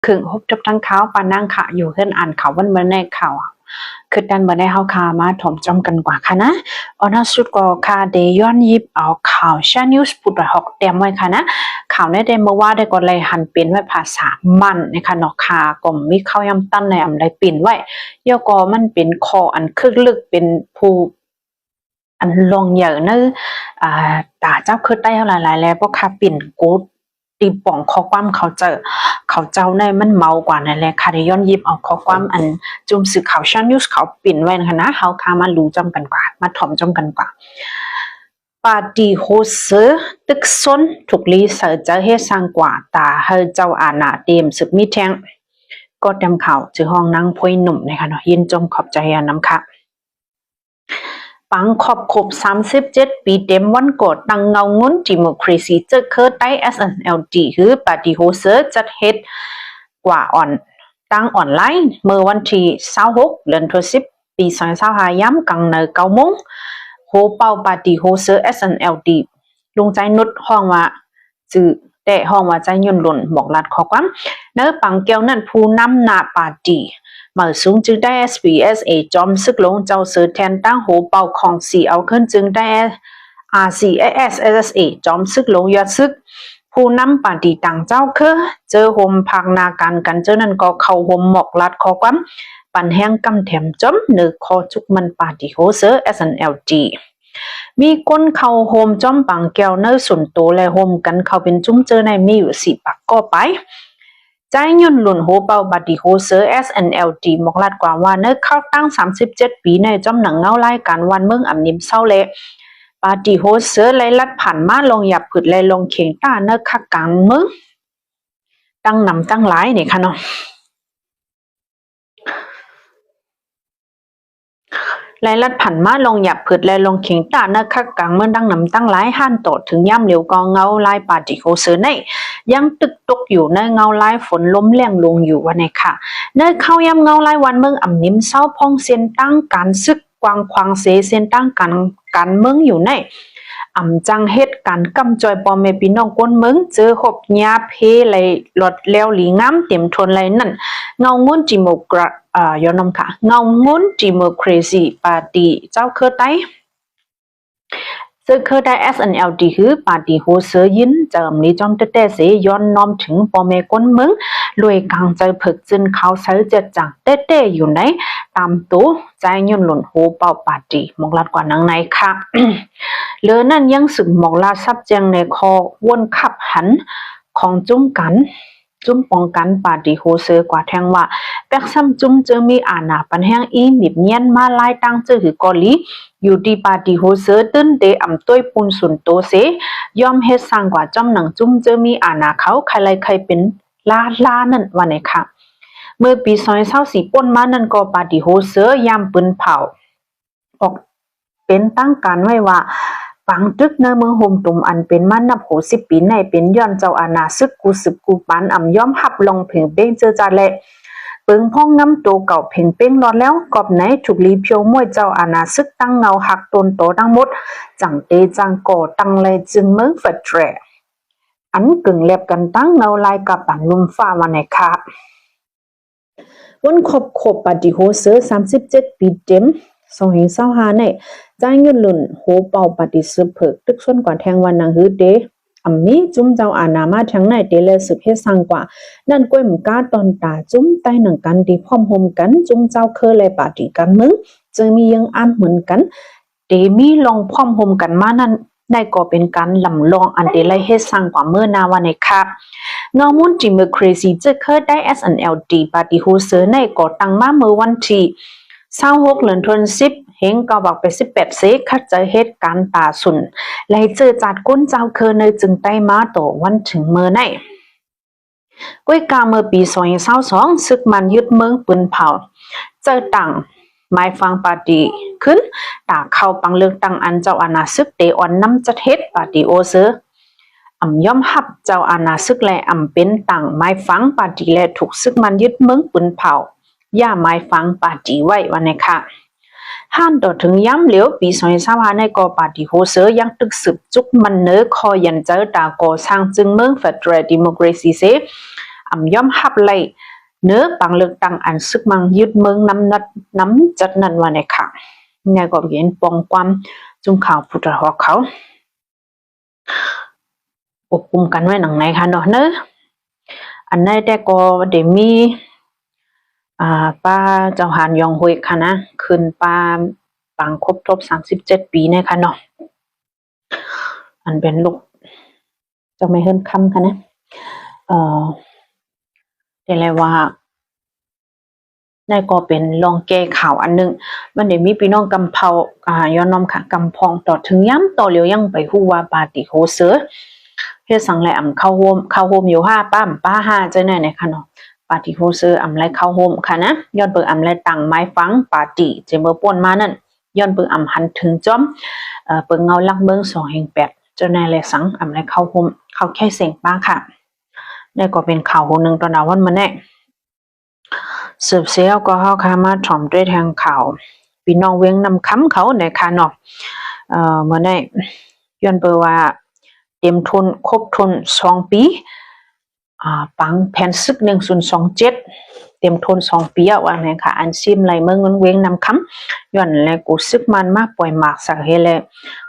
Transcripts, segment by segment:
khử hộp chấpทั้งเขาปานั่งขาอยู่ขึ้นอ่านเขาวันเมื่อในเขาคือดันเมื่อในเขาคามาถมจอมกันกว่าค่ะนะอนาสุดก็คาเดย้อนยิบเอาข่าวชานิวส์พูดหอกเตรียมไว้ค่ะนะข่าวในเดเมื่อว่าได้ก็เลยหันเปลี่ยนไว้ภาษามันนะคะเนาะค่ะก็มีเข้ายำตั้นในอำไดเปลี่ยนไว้ย่อก็มันเป็นคออันคึกลึกเป็นผู้อันลงเหยอะเนอะตาเจ้าคือได้เท่าหลายแล้วเพราะค่ะเปลี่ยนกูตีป่องข้อความเขาเจ้าในมันเมากว่านั่นแหละค่ะได้ย้อนยิบเอาข้อความอันจุ่มสื่อข่าวชั้นนิวส์เขาปิ่นไว้นะคะนะเขาคามารู้จำกันกว่ามาถ่อมจำกันกว่าปาร์ตี้โฮสตึกซนถูกลีเสือจะให้สร้างกว่าตาเฮเจ้าอาณาเตรียมสึกมีแทงก็ดำข่าวจือห้องนั่งพวยหนุ่มนะคะเนาะยินจมขอบใจน้ำค่ะปังขอบครบ37 ปีเต็มวันกดตั้งเงางุ้นดิโมคราซีจะเคยได้ SNLD คือปฏิโฮเซอร์จัดเฮ็ดกว่าตั้งออนไลน์เมื่อวันที่26เดือนธันวาคมปี2025ย้ำกังเน9 โมงโฮเป่าปฏิโฮเซอร์ SNLD ลุงใจนุชห้องว่าจื่อแต่ห้องว่าใจยนหล่นบอกลัดข้อความเนื้อปังเกียวนั่นผู้นำหน้าปาร์ตี้มาสูงจึงได้ SPSA จอมซึกลงเจ้าเสือแทนตั้งโหเป่าของสีเอาขึ้นจึงได้ RCSSA จอมซึกลงยอดซึกผู้นำปาร์ตี้ต่างเจ้าคือเจอโฮมพักนากันเจอนั่นก็เข้าโฮมหมอกลัดข้อความปันแห้งกำแถมจอมเนื้อคอจุกมันปาร์ตี้โฮเซอร์ SNLG มีคนเข้าโฮมจอมปังแก้วเนื้อส่วนโตและโฮมกันเข้าเป็นจุ้มเจอในมีอยู่4 ปักก็ไปใจยนหลุนโฮเป่าบัดดีโฮเซอร์ SNLD มกลัดกว่าว่าเนื้อเข้าตั้ง37 ปีในจอมหนังเงาไล่การวันเมืองอ่ำนิมเศร้าเละปาร์ตี้โฮเซอร์ไล่ลัดผ่านมาลงหยับผึดไล่ลงเข่งต้าเนื้อคักกลางเมืองตั้งนำตั้งหลายเนี่ยค่ะเนาะไล่ลัดผ่านมาลงหยับผึดไล่ลงเข่งต้าเนื้อคักกลางเมืองตั้งนำตั้งหลายห้านโตถึงย่ำเหลียวกองเงาไล่ปาร์ตี้โฮเซอร์ในยังตึกตกอยู่ในเงาไล่ฝนล้มแรงลงอยู่วันไหนค่ะในเข้ายำเงาไล่วันเมืองอ่ำนิมเศร้าพองเส้นตั้งการซึกกวางควางเส้นตั้งการเมืองอยู่ในอ่ำจังเฮ็ดการกำจอยปอมเมพี่น้องก้นเมืองเจอหบยาเพไหลหลดแล้วหลีงามเต็มทนไหลนั่นเงางุ้นดิโมกราย้อนนำค่ะเงางุ้นดิโมคราซีปาร์ตี้เจ้าเคยได้ซึ่งเคยได้ SNLD คือปาร์ตี้โฮเซอร์ยินเจิมนี้จอมเต้เสย้อนน้อมถึงปอเมก้นเมืองรวยกลางใจผึกจึนเขาใช้เจ็ดจังเต้อยู่ในตามตู้ใจยนหล่นโฮเป่าปาร์ตี้มกลัดกว่านังในค่ะ เหลือนั่นยังสึกมกลาซับแจงในคอวนขับหันของจุ้มป้องกันปาร์ตี้โฮเซอร์กว่าแทงว่าแปกซ้ำจุ้มเจอมีอาณาปันแห้งอีมิบเนียนมาลายตั้งเจอหือกอลีอยู่ที่ปาร์ตี้โฮเซอร์ตื้นเตอำต้วยปุนสุนโตเสยอมเฮ็ดสร้างกว่าจอมหนังจุ้มเจอมีอาณาเขาใครใครเป็นลานั่นว่าไหนค่ะเมื่อปี2024ป่นมานั่นก็ปาร์ตี้โฮเซอร์ยามปืนเผาออกเป็นตั้งการไว้ว่าฝังตึกในเมืองโฮมตุ่มอันเป็นมานับ60 ปีในเป็นย้อนเจ้าอาณาซึกกูสืบกูปานอ่ำย่อมหับลงเพ่งเป้งเจอจาแหละเปิงพ่องน้ำโตเก่าเพ่งเป้งรอดแล้วกอบไหนถูกลีเพียวมวยเจ้าอาณาซึกตั้งเงาหักตนโตทั้งหมดจังเตจังก่อตั้งเลยจึงเมืองฝัดแตรอันกึ่งเล็บกันตั้งเงาลายกับปันลุมฟ้าวันไหนค่ะวันขบปฏิโฮเซอร์37 ปีเต็ม2025ในใจเงินหลุ่นโหเป่าปฏิสืบเผิกตึกส่วนกว่าแทงวันนางฮือเดอัมมีจุ้มเจ้าอาณามาทั้งในเตเลสืบเฮ็ดสร้างกว่านั่นก้วยมก้าตอนตาจุ้มใต้หนังกันดีพร้อมโฮมกันจุ้มเจ้าเคยเลยปาฏิกันมึงจึงมียังอ่านเหมือนกันเตมีลองพร้อมโฮมกันมานั่นได้ก็เป็นการลำลองอันเดลัยเฮ็ดสร้างกว่าเมื่อนาวันในครับเงามุนดิโมคราซีจะเคยได้ SNLD ปาฏิโฮเซอร์ในก่อตั้งมาเมื่อวันที่26 เดือนธันวาคมเฮงก็บอกไป18 เสคัดเจอเหตุการณ์ตาสุนไล่เจอจัดก้นเจ้าเคยในจึงได้มาโตวันถึงเมื่อไหนก้วยกาเมื่อปี2022ศึกมันยึดเมืองปืนเผาเจอต่างหมายฟังปาร์ตี้ขึ้นตาเข้าปังเลือกตั้งอันเจ้าอาณาซึกเตออนน้ำจัดเฮ็ดปาร์ตี้โอเซอร์อ่ำย่อมหับเจ้าอาณาซึกและอ่ำเป็นต่างหมายฟังปาร์ตี้และถูกซึกมันยึดเมืองปืนเผาย่าหมายฟังปาร์ตี้ไว้วันนี้ค่ะห้านต่อถึงย้ำเหลียวปี2025ในกอปาร์ตี้โฮเซอร์ยังตึกสืบจุกมันเนื้อคอยันเจอตาก่อสร้างจึงเมืองเฟดเรลดิโมคราซีเซ ย่อมฮับไลเนื้อปังเลือกตั้งอันซึกมังยึดเมืองน้ำจัดนั่นว่าในค่ะไงก็เห็นปองความจุ่มข่าวพุทธหอกเขาอบคุมกันไว้หนังไหนค่ะเนาะเนอะอันไหนแต่ก็เดี๋ยวมีป้าเจ้าหานยองฮุยค่ะนะคืนป้าปังครบ37 ปีเนี่ยค่ะเนาะอันเป็นลูกจะไม่เฮิรนคำค่ะนะเดี๋ยวเลยว่านั่นก็เป็นลองแก้ข่าวอันนึงมันเดี๋ยวมีพี่น้องกำเพาย้อนน้อมค่ะกำพองต่อถึงย้ำต่อเหลียวยังไปฮู้ว่าปาติโฮเสือเฮ็ดสังแลอำเข้าโฮมอยู่5ป้า5จังได๋เนี่ยค่ะเนาะปาติโฮเสืออำไลเข้าโฮมค่ะนะย้อนเปิงอำไลตั้งไม้ฟังปาติเจเบอร์ป่นมานั่นย้อนเปิงอำหันถึงจอมเปิงเงาลักเมือง2/8จังได๋แลสังอำไลเข้าโฮมเข้าแค่เสียงป้าค่ะนี่ก็เป็นข่าวนึงตอนนั้นวันมื้อนี้สืบเสียก็เฮาค่ะมาถ่อมด้วยทางข่าวพี่น้องเวียงนำค้ำเขาในค่ะเนาะเมื่อได้ย้อนเปิงว่าเต็มทุนครบทุน2 ปีปังแผนซึก1027เต็มทุน2 ปีว่าแม่ค่ะอันซิมไหลเมืองเวียงนำค้ำย้อนแลกูซึกมันมาปล่อยหมากสักเฮแล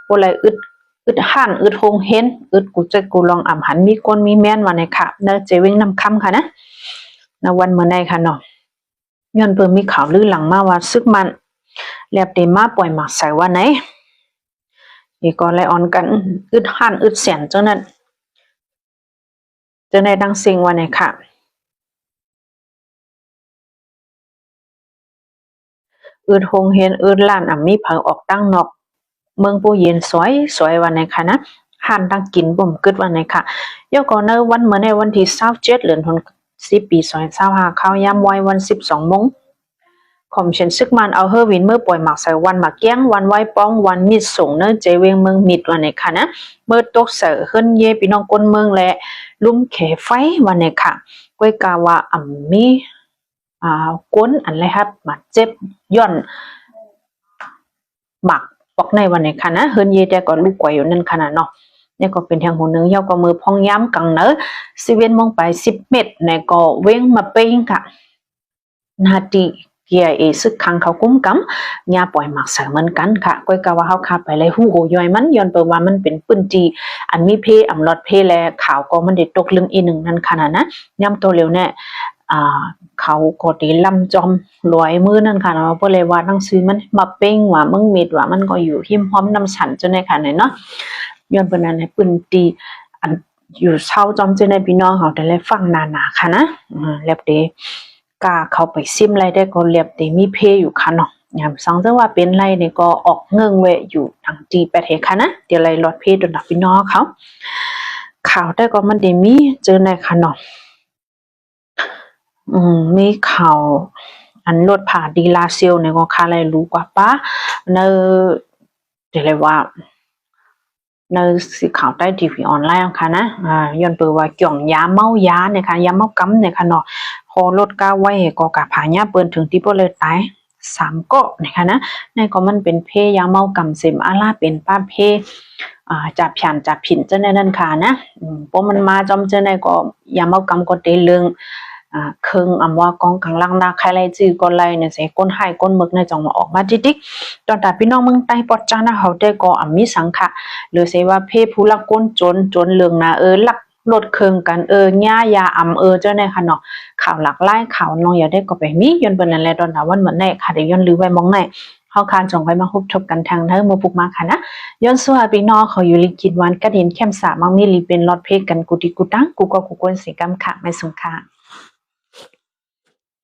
บ่ไหลอึดห่านอึดโฮงเห็นอึดกูจะกูลองอำหันมีก้นมีแม่นว่าในค่ะเนเจเวียงนำค้ำค่ะนะในวันเมื่อใดค่ะเนาะย้อนเปิงมีข่าวลือหลังมาว่าซึกมันแลบเตมาปล่อยหมากใส่ว่าไหนอีกก็ไลออนกันอึดห่านอึดแสนเจ้านั้นจะในดังเสียงว่าไหนค่ะอึดโฮงเห็นอึดล้านมีเผาออกตั้งนอกเมืองผู้เย็นสวยวันไหนค่ะนะห่านตั้งกินบ่มกึดวันไหนค่ะยกก็เนวันเมื่อในวันที่27เดือนธันวาคมปี2025เข้ายามไว้วัน12 โมงคอมเชนซึกมันเอาเฮอวินเมื่อปล่อยหมากใส่วันมาเกี้ยงวันไว้ป้องวันมิดส่งเนเจเวงเมืองมิดวันไหนค่ะนะเมื่อตกเสือขึ้นเย่พี่น้องก้นเมืองและลุ่มเขไฟวันไหนค่ะก้อยกาว่ามีก้นอันไรครับมาเจ็บย่อนหมักปอกในวันไหนค่ะนะเฮิรนเย่แต่ก็ลูกกว่าอยู่นั่นขนาดเนาะนี่ก็เป็นทางหูนึงเยาก็มือพองย้ำกังเนอะ11 โมงไป10 เมตรในก็เว้งมาเป้งค่ะนาทีKIA ซึกคังเขากุ้มกำยาปล่อยหมักใส่เหมือนกันค่ะก้อยกะว่าเฮาคาไปเลยฮู้โหย่อยมันย้อนเปิงว่ามันเป็นปืนจีอันมีเพอำลอดเพแลข่าวก็มันได้ตกลึงอีหนึ่งนั่นขนาดนะย่ำตัวเร็วเนี่ยเขาก็ตีลำจอมลอยมือนั่นค่ะเนาะบ่เลยว่าหนังสือมันมาเป้งว่ามึงเม็ดว่ามันก็อยู่หิมพร้อมนำฉันจนในค่ะเนาะย้อนเปิ้นนั้นให้ปืนตีอันอยู่เช้าจอมเจในพี่น้องเฮาแต่ละฟังนาค่ะนะแล้วเดกาเข้าไปซิมไรได้ก็เรียบเตมีเพอยู่ค่ะเนาะยามสังเจว่าเป็นไรนี่ก็ออกเงิงเวอยู่ทางจีประเทศค่ะนะเดี๋ยวไรลดเพดนพี่น้องเขาข่าวได้ก็มันได้มีเจอในค่ะเนาะมีข่าวอันรถผ่าดีลาเซลเนี่ยก็ค่าอะไรรู้กว่าป้าเนเดี๋ยวเลยว่าในสีข่าวใต้ทีวีออนไลน์ค่ะนะย้อนเปิดว่าเกี่ยงยาเมายาเนี่ยค่ะยาเมากำเนี่ยค่ะเนาะพอรถก้าวไว้ก็กะผาญาเปิ้นถึงที่บ่เลยตาย3เกาะนะคะนะนั่นก็มันเป็นเพยาเมากำเสมอาลาเป็นป้าเพจับผินจับผินจังนั่นค่ะนะเพราะมันมาจอมจังได๋ก็ยาเมากำก็เตเรื่องเครื่องอำว่ากองข้างล่างนาใครไล่จื้อก็ไล่เนี่ยสิก้นหายก้นหมึกในจังมาออกมาติ๊กๆตอนตาพี่น้องเมืองใต้ปอดจ้านะเฮาได้ก็มีสังขะหรือสิว่าเพผู้ละก้นจนเรื่องนะลักลดเครื่องกันย่ายาเจ้าแน่ค่ะเนาะข่าวหลักไล่ข่าวน้องอย่าได้ก็ไปมีย้อนเปิ้นนั่นแหละตอนน่ะวันเหมือนแน่ค่ะได้ย้อนลือไว้มองไหนเฮาคานจงไว้มาพบทบกันทางเด้อหมู่ปุกมาค่ะนะย้อนสัวพี่น้องเขาอยู่ลิกินวันกะเห็นแคมสามังมีลีเป็นลอดเพกันกุติกุตังกูก็กูกวนสิกรรมค่ะไม่สงค่ะ